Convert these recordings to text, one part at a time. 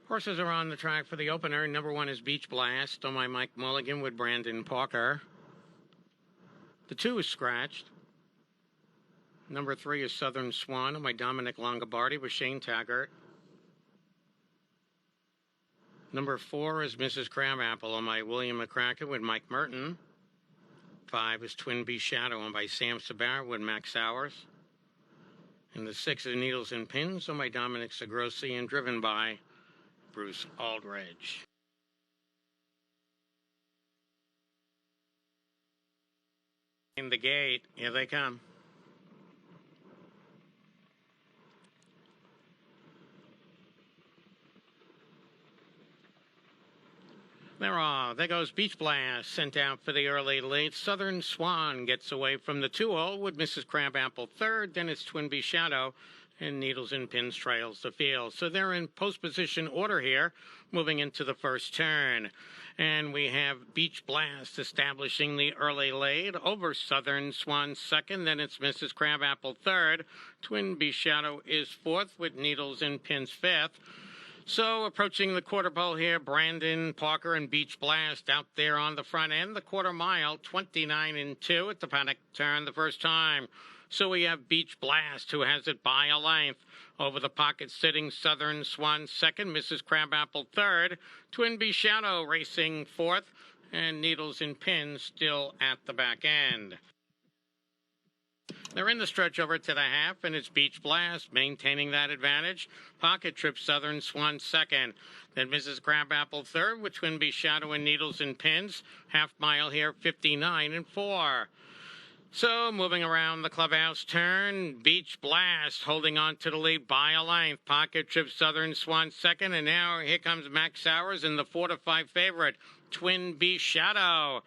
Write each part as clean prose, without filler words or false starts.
Horses are on the track for the opener. Number 1 is Beach Blast on my Mike Mulligan with Brandon Parker. The 2 is Scratched. Number 3 is Southern Swan on my Domenic Longobardi with Shane Taggart. Number 4 is Mrs. Crabapple on my William McCracken with Mike Merton. 5 is Twin Bee Shadow on by Sam Sbarra with Max Sowers. And the 6 is Needles and Pins on by Domenic Segrossi and driven by Bruce Aldridge. In the gate, here they come. There goes Beach Blast, sent out for the early lead. Southern Swan gets away from the 2-0 with Mrs. Crabapple third. Then it's Twin Bee Shadow, and Needles and Pins trails the field. So they're in post-position order here, moving into the first turn. And we have Beach Blast establishing the early lead over Southern Swan second. Then it's Mrs. Crabapple third. Twin Bee Shadow is fourth with Needles and Pins fifth. So approaching the quarter pole here, Brandon Parker and Beach Blast out there on the front end. The quarter mile, 29-2 at the paddock turn the first time. So we have Beach Blast, who has it by a length. Over the pocket sitting Southern Swan second, Mrs. Crabapple third. Twin Bee Shadow racing fourth, and Needles and Pins still at the back end. They're in the stretch over to the half, and it's Beach Blast maintaining that advantage. Pocket trip Southern Swan second. Then Mrs. Crabapple third with Twin Bee Shadow and Needles and Pins. Half mile here, 59-4. So moving around the clubhouse turn, Beach Blast holding on to the lead by a length. Pocket trip Southern Swan second, and now here comes Max Sowers in the 4-5 favorite, Twin Bee Shadow.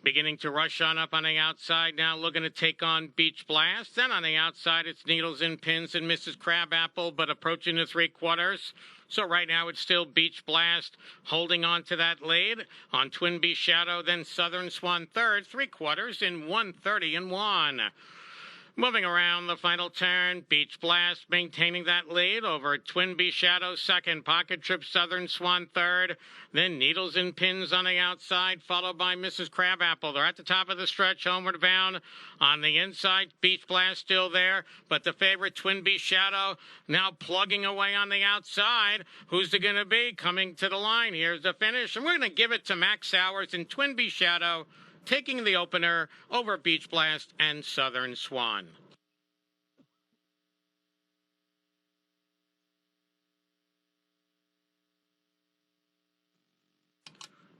Beginning to rush on up on the outside now, looking to take on Beach Blast. Then on the outside, it's Needles and Pins and Mrs. Crabapple, but approaching the three-quarters. So right now, it's still Beach Blast holding on to that lead. On Twin Bee Shadow, then Southern Swan third, three-quarters in 1:30-1. Moving around the final turn, Beach Blast maintaining that lead over Twin Bee Shadow second, Pocket Trip Southern Swan third, then Needles and Pins on the outside, followed by Mrs. Crabapple. They're at the top of the stretch, homeward bound. On the inside, Beach Blast still there, but the favorite Twin Bee Shadow now plugging away on the outside. Who's it going to be coming to the line? Here's the finish, and we're going to give it to Max Sowers and Twin Bee Shadow, taking the opener over Beach Blast and Southern Swan.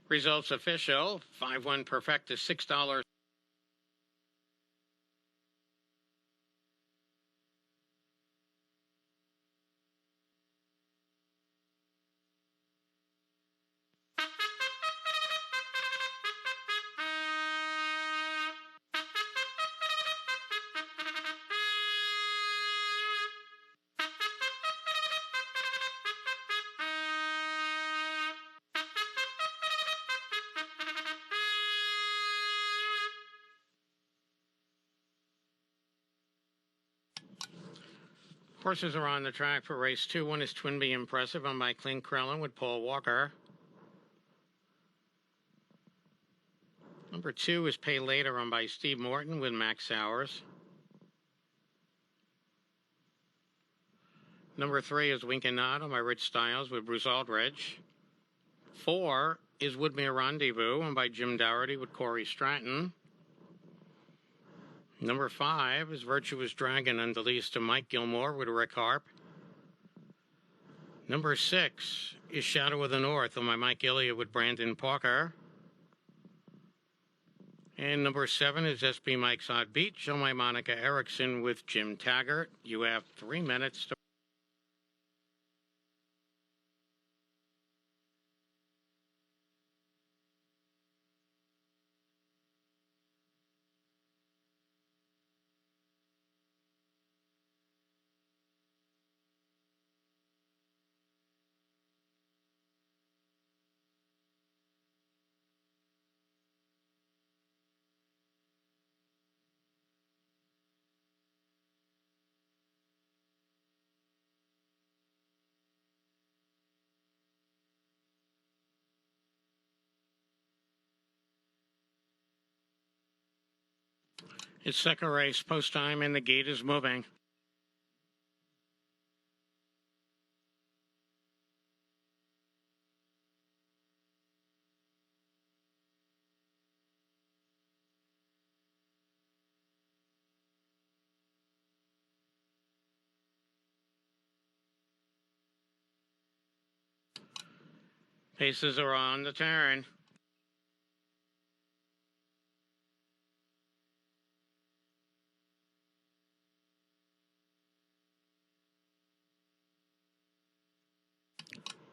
Results official, 5-1 perfect is $6. Horses are on the track for race 2. One is Twin Bee Impressive on by Clint Crellin with Paul Walker. Number 2 is Pay Later on by Steve Morton with Max Sowers. Number 3 is Wink and Nod on by Rich Styles with Bruce Aldridge. 4 is WOODMERE Rendezvous on by Jim Doherty with Corey Stratton. Number 5 is Virtuous Dragon on the lease to Mike Gilmour with Rick Harp. Number 6 is Shadow of the North on my Mike Elliott with Brandon Parker. And number 7 is SB Mike's Odd Beach on my Monica Eriksen with Jim Taggart. You have 3 minutes to... It's second race, post time, and the gate is moving. Paces are on the turn.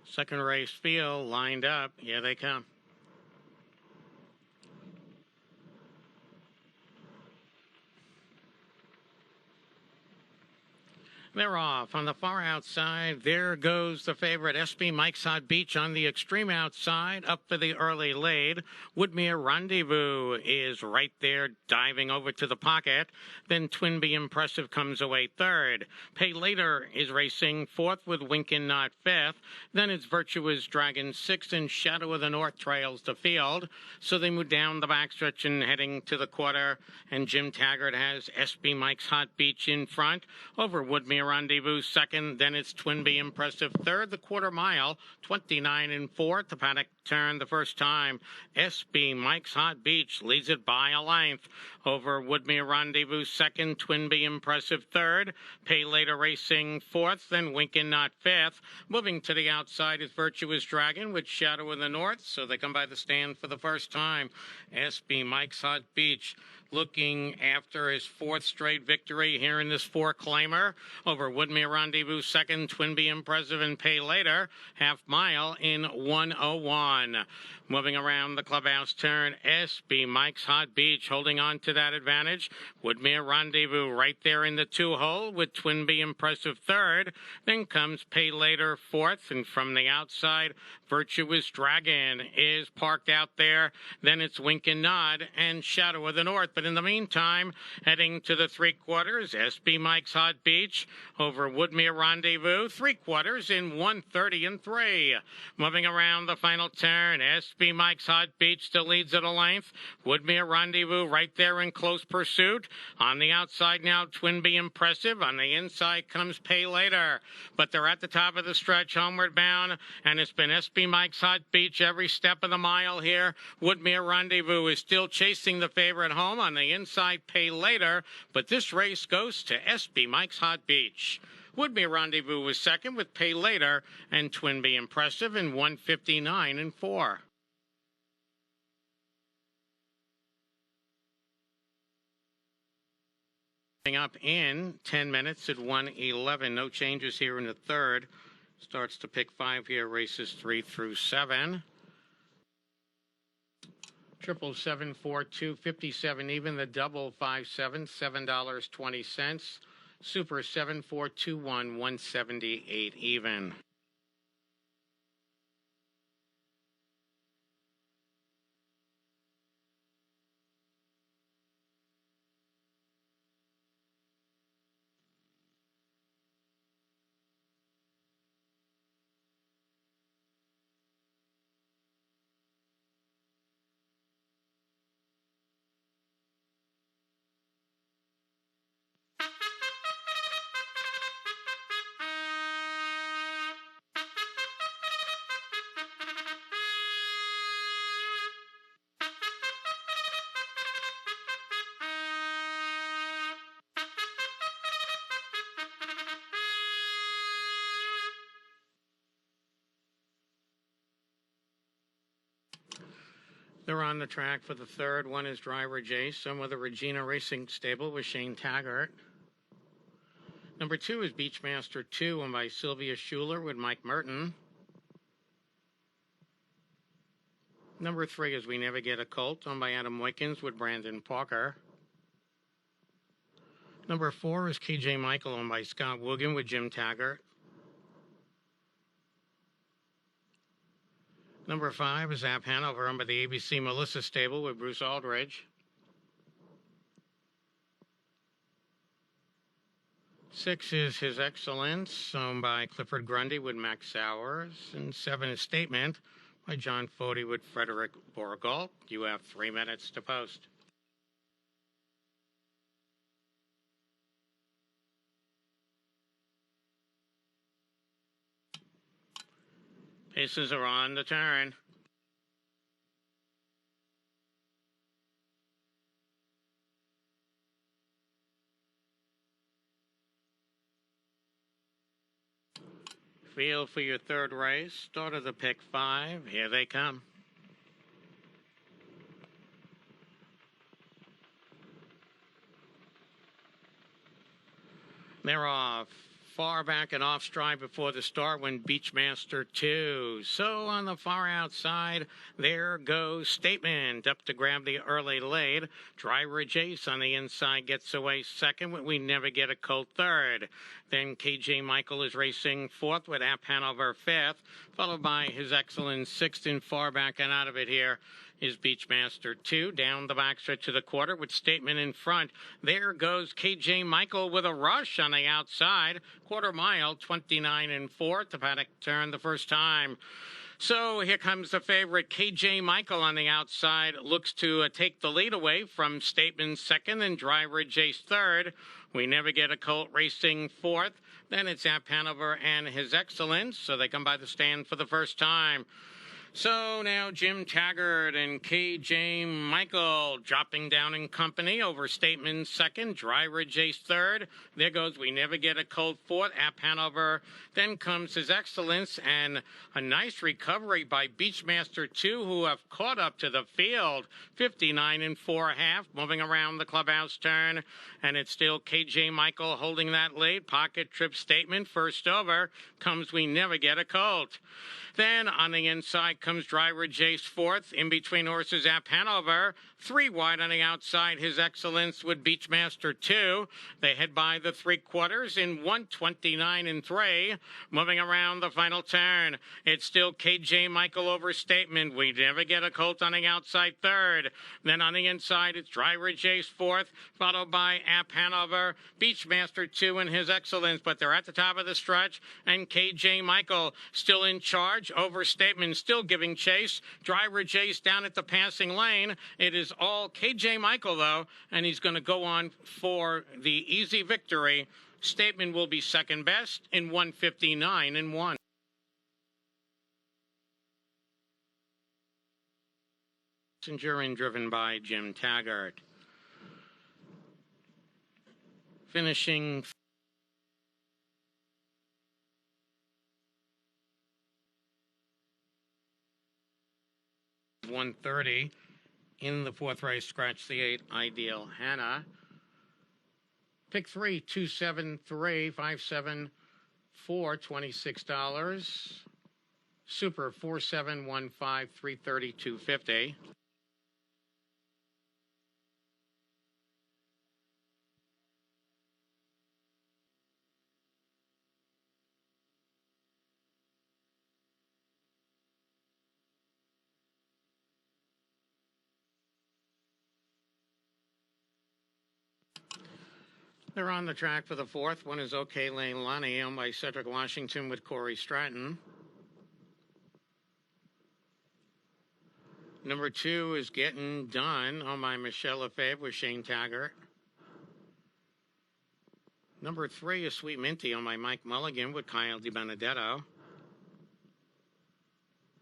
Second race field lined up. Here they come. They're off. On the far outside, there goes the favorite, SB Mike's Hot Beach on the extreme outside, up for the early lead. WOODMERE Rendezvous is right there, diving over to the pocket. Then Twinbee Impressive comes away third. Pay Later is racing fourth with Winkin' Not fifth. Then it's Virtuous Dragon sixth, and Shadow of the North trails the field. So they move down the backstretch and heading to the quarter, and Jim Taggart has SB Mike's Hot Beach in front over WOODMERE Rendezvous second. Then it's Twinbee Impressive third. The quarter mile, 29 and fourth. The paddock turn the first time. SB Mike's Hot Beach leads it by a length over WOODMERE Rendezvous second. Twinbee Impressive third. Pay Later racing fourth. Then Winkin' Not fifth. Moving to the outside is Virtuous Dragon with Shadow of the North. So they come by the stand for the first time. SB Mike's Hot Beach looking after his fourth straight victory here in this four-claimer over WOODMERE Rendezvous second, Twinbee Impressive, and Pay Later, half mile in 1:01. Moving around the clubhouse turn, SB Mike's Hot Beach holding on to that advantage. WOODMERE Rendezvous right there in the two-hole with Twinbee Impressive third. Then comes Pay Later fourth, and from the outside, Virtuous Dragon is parked out there. Then it's Winkin' Nod and Shadow of the North. But in the meantime, heading to the three-quarters, SB Mike's Hot Beach over WOODMERE Rendezvous, three-quarters in 1:30 and 3. Moving around the final turn, SB Mike's Hot Beach still leads at a length. WOODMERE Rendezvous right there in close pursuit. On the outside now, Twinbee Impressive. On the inside comes Pay Later. But they're at the top of the stretch, homeward bound, and it's been SB Mike's Hot Beach every step of the mile here. WOODMERE Rendezvous is still chasing the favorite home. On the inside, Pay Later, but this race goes to SB Mike's Hot Beach. WOODMERE Rendezvous was second with Pay Later and Twinbee Impressive in 1:59 and 4. Up in 10 minutes at 1:11. No changes here in the third. Starts to pick 5 here, races 3 through 7. 7774257 even. The double 57, $7.20. Super 7421, 178 even. They're on the track for the third. One is driver Jason with the Regina Racing Stable with Shane Taggart. Number 2 is Beachmaster 2, owned by Sylvia Schuler with Mike Merton. Number 3 is We Never Get a Colt, owned by Adam Moeykens with Brandon Parker. Number 4 is KJ Michael, owned by Scott Wogan with Jim Taggart. Number 5 is App Hanover, owned by the ABC Melissa Stable with Bruce Aldridge. 6 is His Excellence, owned by Clifford Grundy with Max Sowers. And 7 is Statement by John Fody with Frederick Borgalt. You have 3 minutes to post. Paces are on the turn. Field for your third race. Start of the pick 5. Here they come. They're off. Far back and off stride before the start went Beachmaster 2. So on the far outside, there goes Statement up to grab the early lead. Driver Jace on the inside gets away second. We never get a Colt third. Then KJ Michael is racing fourth with HANOVER fifth, followed by His Excellence sixth, and far back and out of it here is Beachmaster 2. Down the backstretch to the quarter with Statement in front. There goes KJ Michael with a rush on the outside. Quarter mile, 29 and 4. The paddock turn the first time. So here comes the favorite, KJ Michael on the outside. Looks to take the lead away from Statement second and driver Jace third. We never get a Colt racing fourth. Then it's HANOVER and His Excellence. So they come by the stand for the first time. So now Jim Taggart and KJ Michael dropping down in company over Statement second, driver Jace third. There goes We Never Get a Colt fourth, HANOVER. Then comes His Excellence and a nice recovery by Beachmaster 2, who have caught up to the field. 59 and 4.5, moving around the clubhouse turn. And it's still KJ Michael holding that lead. Pocket Trip Statement first over. Comes We Never Get a Colt. Then on the inside comes driver Jace fourth. In between horses HANOVER. 3 wide on the outside, His Excellence with Beachmaster 2. They head by the 3/4 in 129 and 3. Moving around the final turn, it's still KJ Michael over Statement. We never get a Colt on the outside third. Then on the inside, it's driver Jace fourth, followed by HANOVER, Beachmaster 2, and His Excellence. But they're at the top of the stretch, and KJ Michael still in charge over Statement, still giving chase. Driver Jace down at the passing lane. It is all KJ Michael, though, and he's going to go on for the easy victory. Statement will be second best in 159 and 1. Passenger and driven by Jim Taggart. Finishing 130. In the fourth race, scratch the 8, Ideal Hannah. Pick 3, 273, 574, $26. Super 4715, 330, 250. They're on the track for the fourth. One is OK Lane Lonnie, owned by Cedric Washington with Corey Stratton. Number 2 is Getting Done, owned by Michelle Lefebvre with Shane Taggart. Number 3 is Sweet Minty, owned by Mike Mulligan with Kyle DiBenedetto.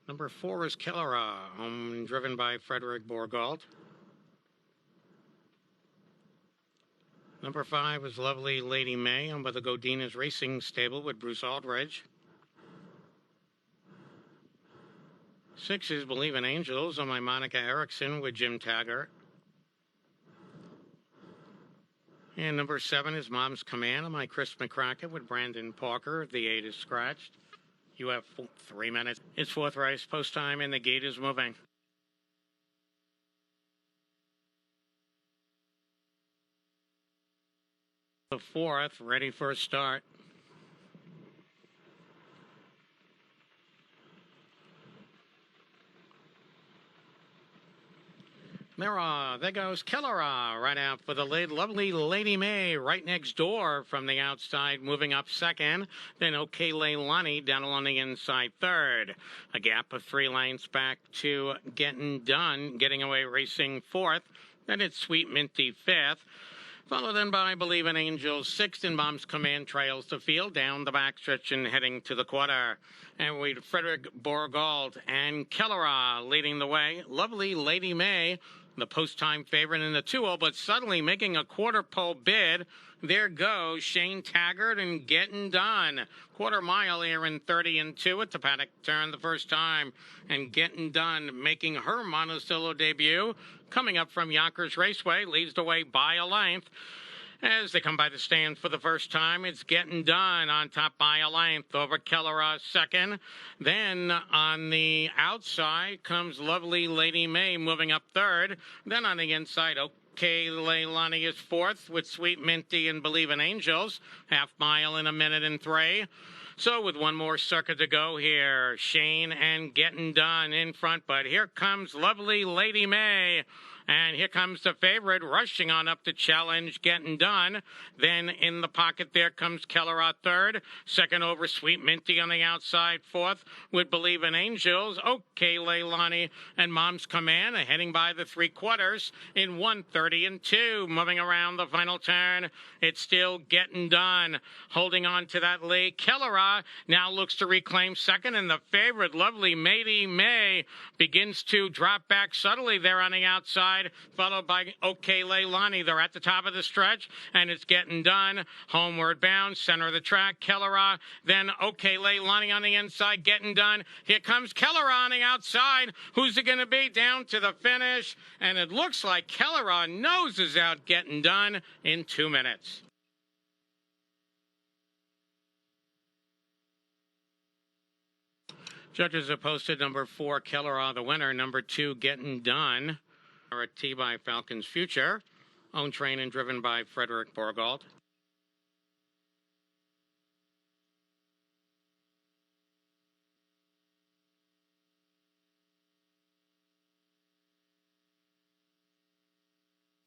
Number 4 is Kellera, driven by Frederick Borgault. Number 5 is Lovely Lady May, owned by the Godinez Racing Stable with Bruce Aldridge. 6 is Believe in Angels, owned by Monica Eriksen with Jim Taggart. And number 7 is Mom's Command, owned by Chris McCracken with Brandon Parker. The 8 is scratched. You have 3 minutes. It's fourth race, post time, and the gate is moving. The fourth, ready for a start. There goes Kellera right out for the lead. Lovely Lady May right next door from the outside, moving up second. Then OK Leilani down along the inside third. A gap of 3 lengths back to Getting Done, Getting Away Racing fourth. Then it's Sweet Minty fifth. Followed then by Believe in Angels. Sixth in Mom's Command trails the field down the backstretch and heading to the quarter. And we had Frederick Borgald and Kellera leading the way. Lovely Lady May, the post-time favorite in the 2-0, but suddenly making a quarter pole bid. There goes Shane Taggart and Getting Done. Quarter mile here in 30 and 2 at the paddock turn the first time. And Getting Done making her Monticello debut. Coming up from Yonkers Raceway, leads the way by a length. As they come by the stand for the first time, it's Getting Done on top by a length over Kellera second. Then on the outside comes Lovely Lady May moving up third. Then on the inside, Okay Leilani is fourth with Sweet Minty and Believe in Angels. Half mile in a minute and 3. So with one more circuit to go here, Shane and Getting Done in front. But here comes Lovely Lady May. And here comes the favorite rushing on up to challenge Getting Done. Then in the pocket there comes Kellera third. Second over Sweet Minty on the outside. Fourth with Believe in Angels. Okay Leilani and Mom's Command heading by the 3/4 in 1:30 and 2. Moving around the final turn. It's still Getting Done. Holding on to that lead. Kellera now looks to reclaim second. And the favorite, Lovely Lady May, begins to drop back subtly there on the outside. Followed by Okay Leilani. They're at the top of the stretch, and it's Getting Done. Homeward bound, center of the track, Kellera. Then Okay Leilani on the inside, Getting Done. Here comes Kellera on the outside. Who's it going to be down to the finish? And it looks like Kellera noses out Getting Done in 2 minutes. Judges have posted number 4, Kellera, the winner. Number 2, Getting Done. At T by Falcon's Future, owned, trained, and driven by Frederick Borgald.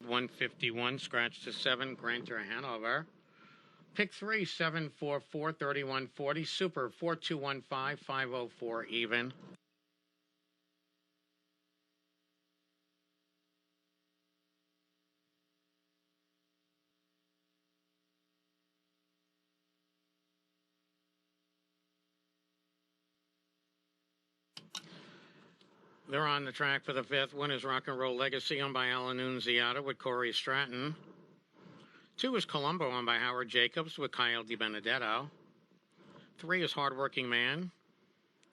$151, scratch to 7, Granter Hanover. Pick 3, 744, 3140, Super 4215, 504 even. They're on the track for the 5th. 1 is Rock and Roll Legacy, owned by Alan Nunziata with Corey Stratton. 2 is Colombo, owned by Howard Jacobs with Kyle DiBenedetto. 3 is Hardworking Man,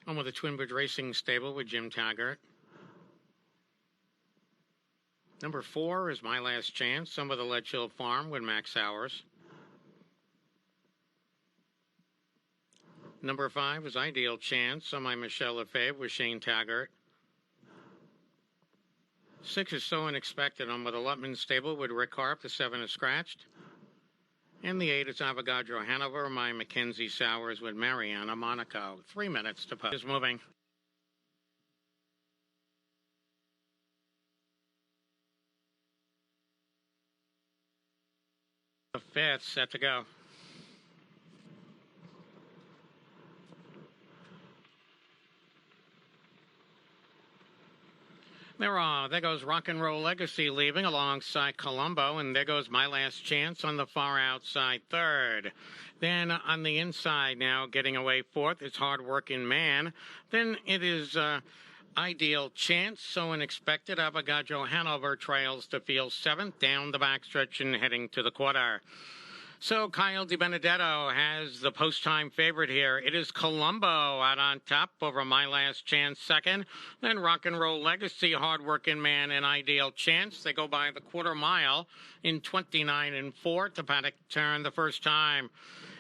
owned with the Twin Bridge Racing Stable with Jim Taggart. Number 4 is My Last Chance, owned by the Ledge Hill Farm with Max Sowers. Number 5 is Ideal Chance, owned by Michelle Lefebvre with Shane Taggart. 6 is So Unexpected, on with the Lutman Stable with Rick Harp. The 7 is scratched. And the 8 is Avogadro Hanover, my Mackenzie Sowers with Mariana Monaco. 3 minutes to post. Is moving. The 5th set to go. There goes Rock and Roll Legacy leaving alongside Colombo, and there goes My Last Chance on the far outside 3rd. Then on the inside now, getting away 4th, it's Hardworking Man. Then it is Ideal Chance, So Unexpected. Avogadro Hanover trails the field 7th, down the backstretch and heading to the quarter. So Kyle DiBenedetto has the post-time favorite here. It is Colombo out on top over My Last Chance 2nd. Then Rock and Roll Legacy, Hardworking Man, and Ideal Chance. They go by the quarter mile in 29 and 4 to paddock turn the first time.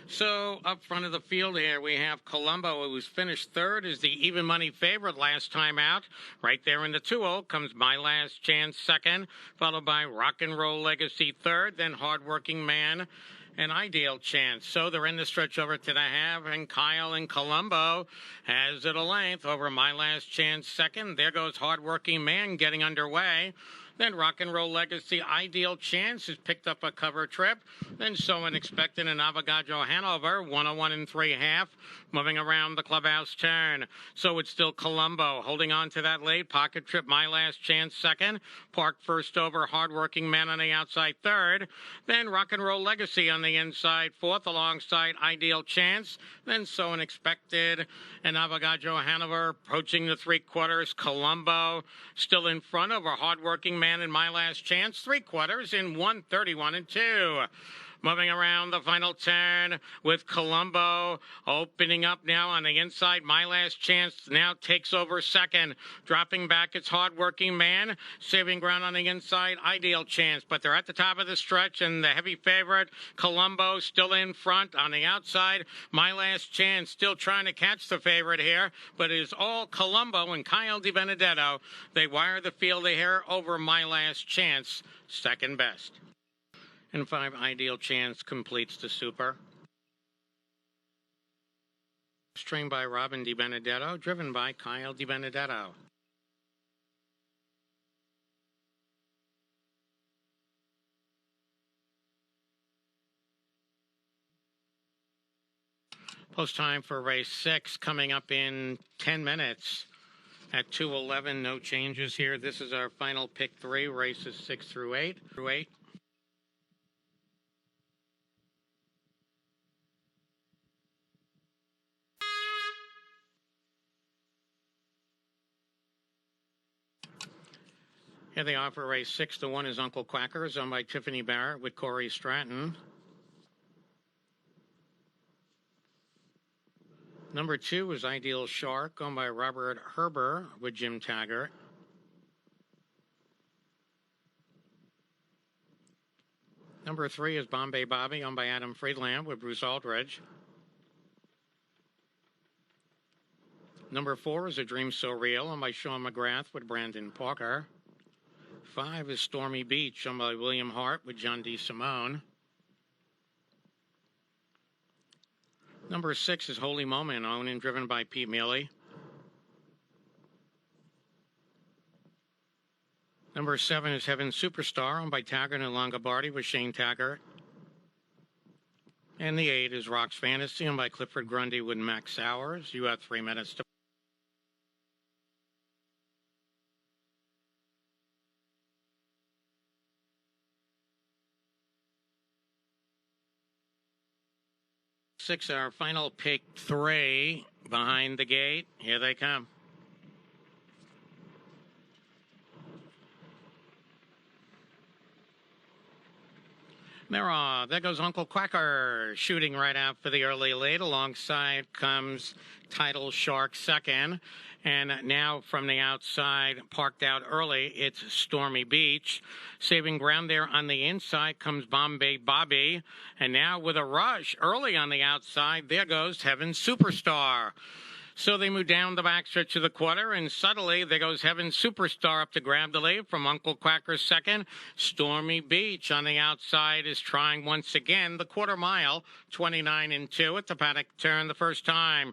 So up front of the field here, we have Colombo, who's finished 3rd, is the even money favorite last time out. Right there in the 2-0 comes My Last Chance 2nd, followed by Rock and Roll Legacy 3rd, then Hardworking Man, an Ideal Chance. So they're in the stretch over to the half, and Kyle and Colombo has it a length over My Last Chance 2nd. There goes Hardworking Man getting underway. Then Rock and Roll Legacy Ideal Chance has picked up a cover trip. Then So Unexpected and Avogadro Hanover, 101 3/2, moving around the clubhouse turn. So it's still Colombo holding on to that late. Pocket Trip, My Last Chance, second. Park first over, Hardworking Man on the outside, third. Then Rock and Roll Legacy on the inside, fourth, alongside Ideal Chance. Then So Unexpected and Avogadro Hanover approaching the three-quarters. Colombo still in front over Hardworking Man and My Last Chance, three-quarters in 131 2. Moving around the final turn with Colombo opening up now on the inside. My Last Chance now takes over second. Dropping back, it's Hardworking Man. Saving ground on the inside, Ideal Chance. But they're at the top of the stretch, and the heavy favorite, Colombo, still in front. On the outside, My Last Chance still trying to catch the favorite here. But it is all Colombo and Kyle DiBenedetto. They wire the field here over My Last Chance, second best. And 5, Ideal Chance completes the super. Trained by Robin DiBenedetto, driven by Kyle DiBenedetto. Post time for race 6 coming up in 10 minutes at 2:11. No changes here. This is our final pick 3, races 6 through 8. Here they offer race 6 to 1 is Uncle Quackers, owned by Tiffany Barrett with Corey Stratton. Number 2 is Ideal Shark, owned by Robert Herber with Jim Taggart. Number 3 is Bombay Bobby, owned by Adam Friedland with Bruce Aldridge. Number 4 is A Dream So Real, owned by Sean McGrath with Brandon Parker. 5 is Stormy Beach, owned by William Hart with John D. Simone. Number 6 is Holy Moment, owned and driven by Pete Mealy. Number 7 is Heaven Superstar, owned by Taggart and Longobardi with Shane Taggart. And the 8 is Rock's Fantasy, owned by Clifford Grundy with Max Sowers. You have 3 minutes to. Six, our final pick 3 behind the gate. Here they come. There goes Uncle Quacker shooting right out for the early lead. Alongside comes Title Shark second. And now from the outside, parked out early, it's Stormy Beach. Saving ground there on the inside comes Bombay Bobby. And now with a rush early on the outside, there goes Heaven Superstar. So they move down the backstretch of the quarter, and suddenly there goes Heaven Superstar up to grab the lead from Uncle Quacker's second. Stormy Beach on the outside is trying once again the quarter mile, 29 2 at the paddock turn the first time.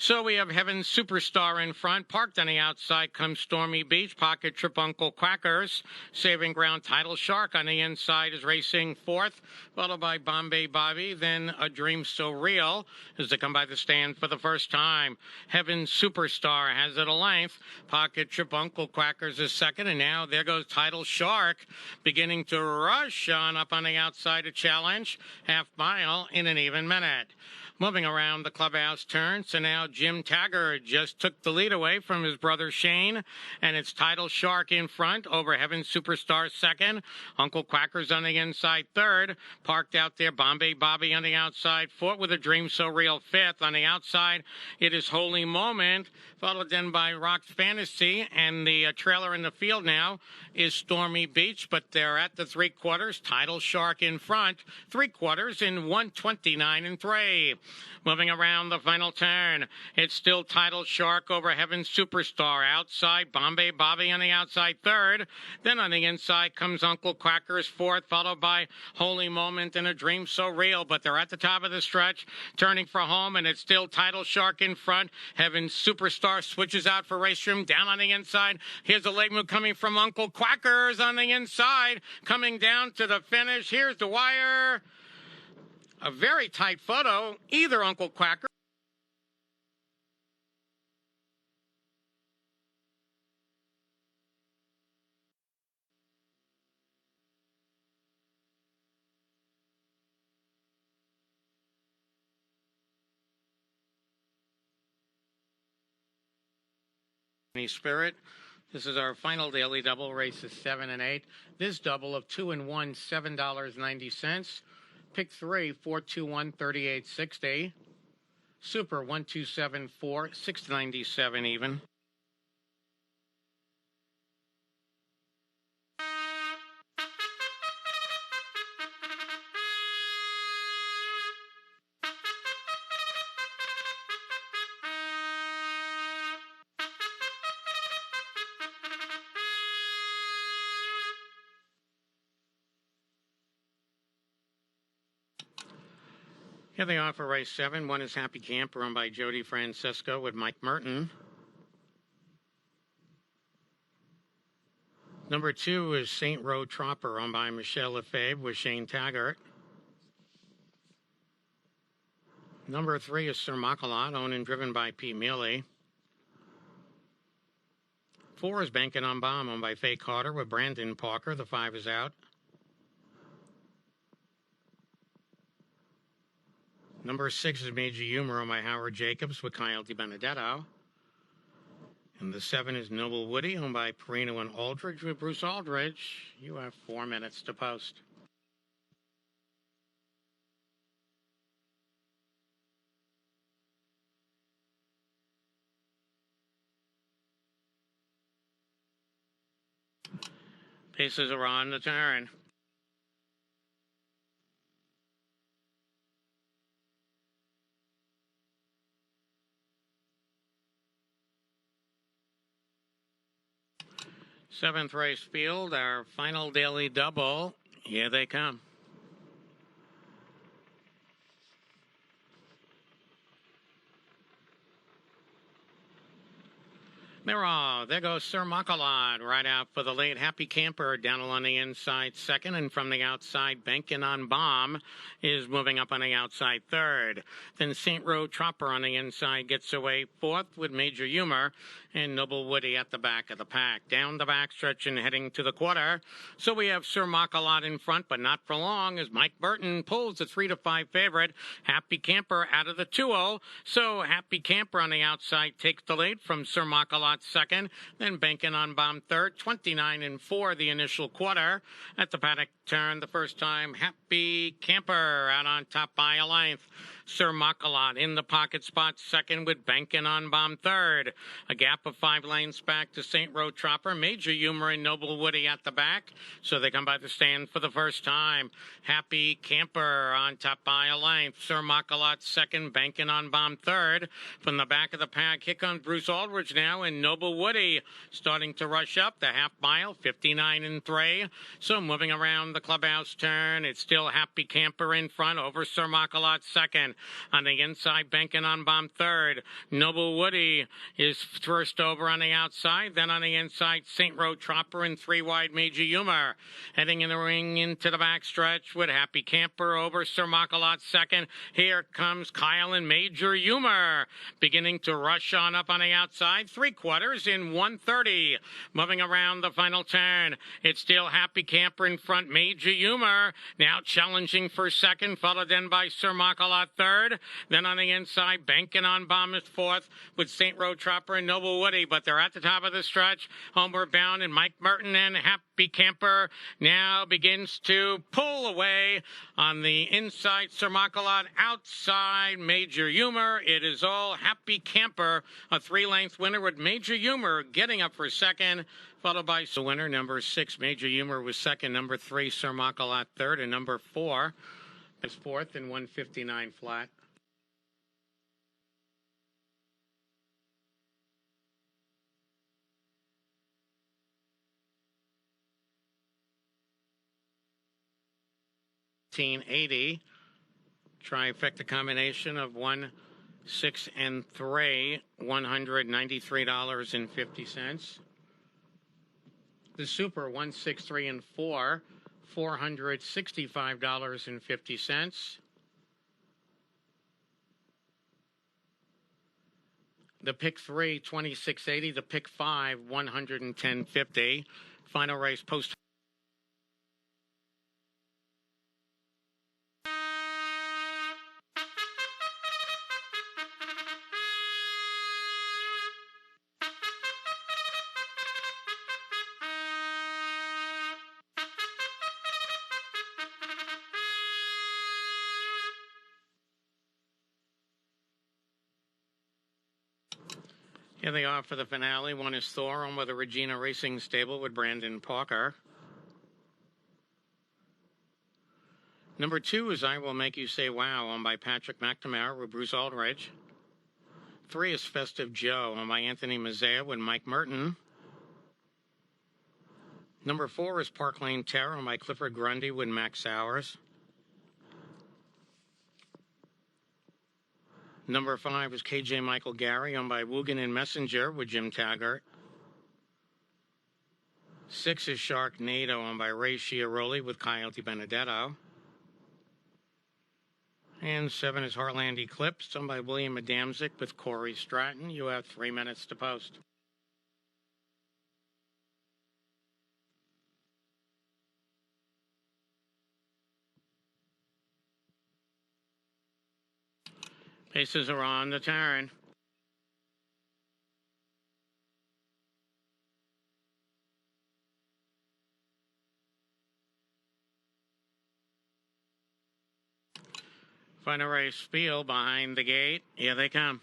So we have Heaven Superstar in front. Parked on the outside comes Stormy Beach. Pocket Trip Uncle Quackers. Saving ground Title Shark on the inside is racing fourth, followed by Bombay Bobby. Then A Dream So Real as they come by the stand for the first time. Heaven Superstar has it a length. Pocket Trip Uncle Quackers is second. And now there goes Title Shark beginning to rush on up on the outside to challenge. Half mile in an even minute. Moving around the clubhouse turn, so now Jim Taggart just took the lead away from his brother Shane, and it's Title Shark in front over Heaven Superstar second. Uncle Quackers on the inside third. Parked out there, Bombay Bobby on the outside fourth with A Dream So Real fifth. On the outside, it is Holy Moment, followed then by Rock's Fantasy, and the trailer in the field now is Stormy Beach, but they're at the three quarters. Title Shark in front, three quarters in 129 3. Moving around the final turn, it's still Title Shark over Heaven Superstar. Outside, Bombay Bobby on the outside third. Then on the inside comes Uncle Quacker's fourth, followed by Holy Moment and A Dream So Real. But they're at the top of the stretch, turning for home, and it's still Title Shark in front. Heaven Superstar switches out for Race Room down on the inside. Here's a late move coming from Uncle Quackers on the inside, coming down to the finish. Here's the wire. A very tight photo. Either Uncle Quacker. Spirit. This is our final daily double, races 7 and 8. This double of 2 and 1, $7.90. Pick 3, 421, 38.60. Super 1274, 697 even. Here they are for race 7. One is Happy Camper, run by Jody Francesco with Mike Merton. Number 2 is St. Road Tropper, run by Michelle Lefebvre with Shane Taggart. Number 3 is Sir Macalat, owned and driven by Pete Mealy. 4 is Bankin' on Bomb, owned by Faye Carter with Brandon Parker. The 5 is out. Number 6 is Major Humor, owned by Howard Jacobs with Kyle DiBenedetto. And the 7 is Noble Woody, owned by Perino and Aldrich with Bruce Aldrich. You have 4 minutes to post. Paces are on the turn. Seventh race field, our final daily double. Here they come. Mirror, there goes Sir Macalat right out for the late Happy Camper down on the inside second, and from the outside Bankin' on Bomb is moving up on the outside third. Then St. Road Tropper on the inside gets away fourth with Major Humor, and Noble Woody at the back of the pack. Down the backstretch and heading to the quarter. So we have Sir Macalat in front, but not for long, as Mike Burton pulls the 3-5 favorite. Happy Camper out of the 2-0. So Happy Camper on the outside takes the lead from Sir Macalat second, then Bankin' on Bomb third. 29-4 the initial quarter. At the paddock turn the first time, Happy Camper out on top by a length. Sir Macalat in the pocket spot second with Bankin' on Bomb third. A gap of 5 lanes back to St. Road Tropper. Major Humor and Noble Woody at the back. So they come by the stand for the first time. Happy Camper on top by a length. Sir Macalat second, Bankin' on Bomb third. From the back of the pack, here comes Bruce Aldrich now, and Noble Woody starting to rush up the half mile, 59-3. So moving around the clubhouse turn, it's still Happy Camper in front over Sir Macalat second. On the inside, Bankin' on Bomb third. Noble Woody is first over on the outside. Then on the inside, St. Road Tropper and 3 wide Major Humor. Heading in the ring into the backstretch with Happy Camper over Sir Macalat second. Here comes Kyle and Major Humor beginning to rush on up on the outside. 3/4 in 1:30. Moving around the final turn, it's still Happy Camper in front. Major Humor now challenging for second, followed then by Sir Macalat third. Then on the inside, Bankin' on Bomb is fourth with St. Road Tropper and Noble Woody. But they're at the top of the stretch. Homeward bound, and Mike Merton and Happy Camper now begins to pull away on the inside. Sir Macalat outside Major Humor. It is all Happy Camper, a 3-length winner with Major Humor getting up for second, followed by the winner. Number 6, Major Humor was second. Number 3, Sir Macalat third, and number 4 is fourth in 159 flat. $15.80. Trifecta combination of 1, 6, and 3, $193.50. The Super 1, 6, 3, and 4, $465.50. The pick 3, $26.80. The pick 5, $110.50. Final race post. Here they are for the finale. One is Thor on with the Regina Racing Stable with Brandon Parker. Number 2 is I Will Make You Say Wow on by Patrick McNamara with Bruce Aldridge. 3 is Festive Joe on by Anthony Mazzea with Mike Merton. Number 4 is Park Lane Terror on by Clifford Grundy with Max Sowers. Number 5 is KJ Michael Gary on by Wogan and Messenger with Jim Taggart. 6 is Sharknado on by Ray Sciaroli with Coyote Benedetto. And 7 is Heartland Eclipse on by William Adamczyk with Corey Stratton. You have 3 minutes to post. Bases are on the turn. Final race field behind the gate. Here they come.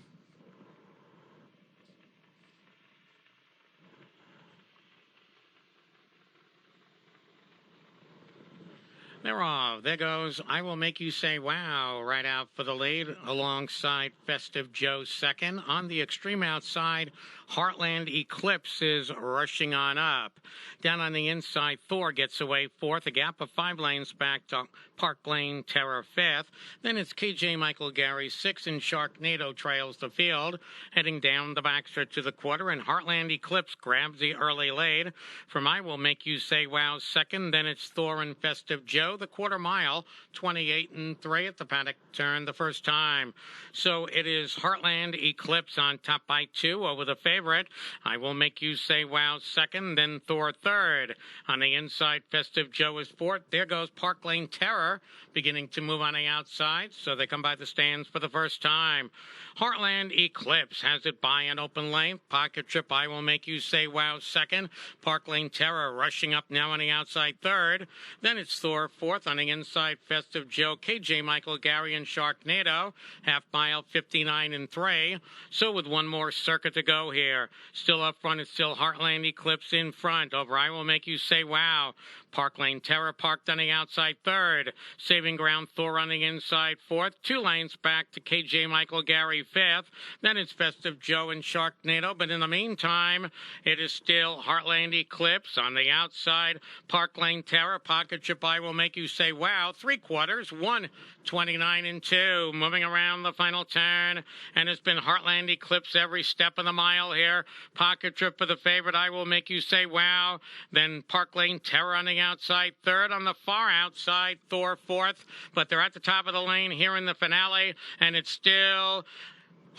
They're off. There goes I Will Make You Say Wow right out for the lead alongside Festive Joe second. On the extreme outside, Heartland Eclipse is rushing on up. Down on the inside, Thor gets away fourth. A gap of 5 lanes back to Park Lane Terror fifth. Then it's KJ Michael Gary sixth, and Sharknado trails the field. Heading down the backstretch to the quarter, and Heartland Eclipse grabs the early lead. From I Will Make You Say Wow second. Then it's Thor and Festive Joe. The quarter mile, 28 and 3 at the paddock turn the first time. So it is Heartland Eclipse on top by 2 over the favorite. I Will Make You Say Wow second, then Thor third. On the inside, Festive Joe is fourth. There goes Park Lane Terror beginning to move on the outside, so they come by the stands for the first time. Heartland Eclipse has it by an open lane. Pocket Trip, I Will Make You Say Wow second. Park Lane Terror rushing up now on the outside third. Then it's Thor fourth. On the inside, Festive Joe, KJ Michael Gary, and Sharknado. Half mile, 59 and 3. So with one more circuit to go here. Still up front, it's still Heartland Eclipse in front. Over I Will Make You Say Wow. Park Lane Terror parked on the outside third. Saving ground, Thor on the inside fourth. 2 lanes back to KJ Michael Gary fifth. Then it's Festive Joe and Sharknado. But in the meantime, it is still Heartland Eclipse on the outside. Park Lane Terror, Pocket Trip, I Will Make You Say Wow. 3/4, 1:29 and 2. Moving around the final turn. And it's been Heartland Eclipse every step of the mile here. Pocket Trip for the favorite, I Will Make You Say Wow. Then Park Lane Terror on the outside third. On the far outside, Thor fourth. But they're at the top of the lane here in the finale. And it's still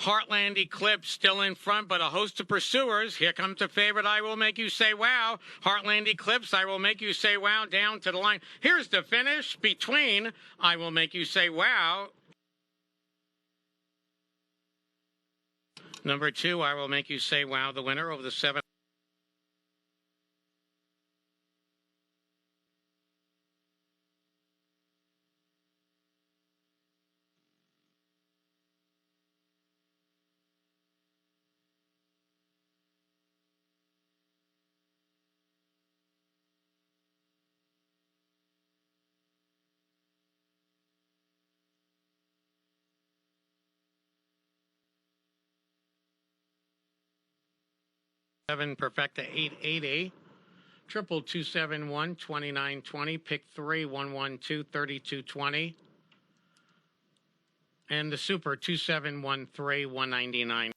Heartland Eclipse still in front, but a host of pursuers. Here comes the favorite, I Will Make You Say Wow. Heartland Eclipse, I Will Make You Say Wow, down to the line. Here's the finish between I Will Make You Say Wow. Number 2, I Will Make You Say Wow, the winner over the 7. Perfecta 880. Triple 271 2920. Pick 3 112 3220. And the Super 2713 199.